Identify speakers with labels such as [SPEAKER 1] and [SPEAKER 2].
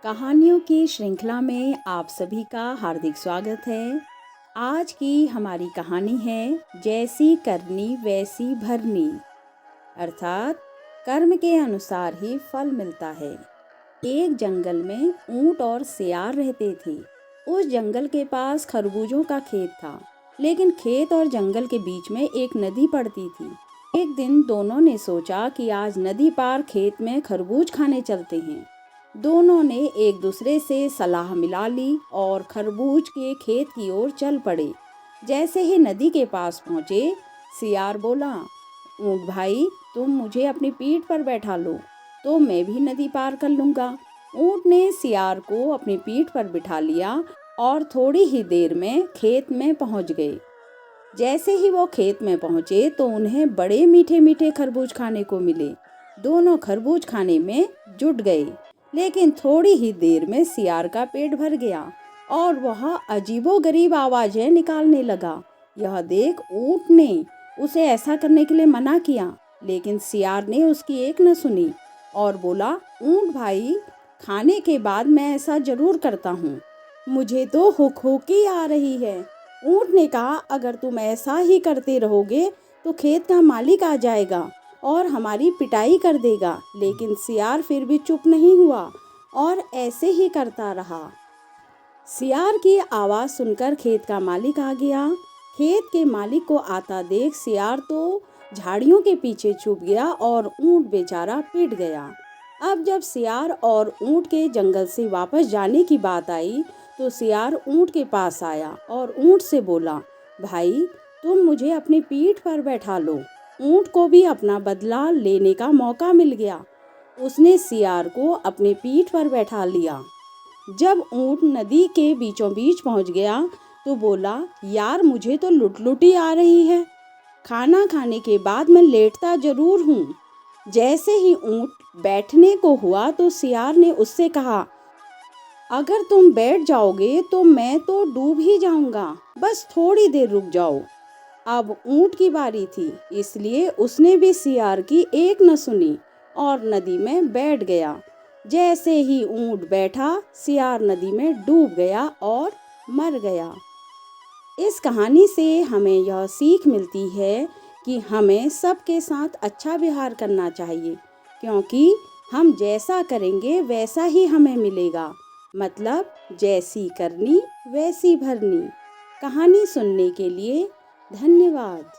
[SPEAKER 1] कहानियों की श्रृंखला में आप सभी का हार्दिक स्वागत है। आज की हमारी कहानी है जैसी करनी वैसी भरनी, अर्थात कर्म के अनुसार ही फल मिलता है। एक जंगल में ऊंट और सियार रहते थे। उस जंगल के पास खरबूजों का खेत था, लेकिन खेत और जंगल के बीच में एक नदी पड़ती थी। एक दिन दोनों ने सोचा कि आज नदी पार खेत में खरबूज खाने चलते हैं। दोनों ने एक दूसरे से सलाह मिला ली और खरबूज के खेत की ओर चल पड़े। जैसे ही नदी के पास पहुँचे, सियार बोला, ऊँट भाई, तुम मुझे अपनी पीठ पर बैठा लो तो मैं भी नदी पार कर लूँगा। ऊँट ने सियार को अपनी पीठ पर बिठा लिया और थोड़ी ही देर में खेत में पहुँच गए। जैसे ही वो खेत में पहुँचे तो उन्हें बड़े मीठे मीठे खरबूज खाने को मिले। दोनों खरबूज खाने में जुट गए, लेकिन थोड़ी ही देर में सियार का पेट भर गया और वह अजीबोगरीब आवाज़ें निकालने लगा। यह देख ऊँट ने उसे ऐसा करने के लिए मना किया, लेकिन सियार ने उसकी एक न सुनी और बोला, ऊँट भाई, खाने के बाद मैं ऐसा जरूर करता हूँ, मुझे तो हुक्की आ रही है। ऊँट ने कहा, अगर तुम ऐसा ही करते रहोगे तो खेत का मालिक आ जाएगा और हमारी पिटाई कर देगा। लेकिन सियार फिर भी चुप नहीं हुआ और ऐसे ही करता रहा। सियार की आवाज़ सुनकर खेत का मालिक आ गया। खेत के मालिक को आता देख सियार तो झाड़ियों के पीछे छुप गया और ऊँट बेचारा पिट गया। अब जब सियार और ऊँट के जंगल से वापस जाने की बात आई तो सियार ऊँट के पास आया और ऊँट से बोला, भाई, तुम मुझे अपनी पीठ पर बैठा लो। ऊँट को भी अपना बदला लेने का मौका मिल गया। उसने सियार को अपनी पीठ पर बैठा लिया। जब ऊँट नदी के बीचों बीच पहुँच गया तो बोला, यार, मुझे तो लुटलुटी आ रही है। खाना खाने के बाद मैं लेटता जरूर हूँ। जैसे ही ऊँट बैठने को हुआ तो सियार ने उससे कहा, अगर तुम बैठ जाओगे तो मैं तो डूब ही जाऊंगा, बस थोड़ी देर रुक जाओ। अब ऊँट की बारी थी, इसलिए उसने भी सियार की एक न सुनी और नदी में बैठ गया। जैसे ही ऊँट बैठा, सियार नदी में डूब गया और मर गया। इस कहानी से हमें यह सीख मिलती है कि हमें सबके साथ अच्छा व्यवहार करना चाहिए, क्योंकि हम जैसा करेंगे वैसा ही हमें मिलेगा। मतलब जैसी करनी वैसी भरनी। कहानी सुनने के लिए धन्यवाद।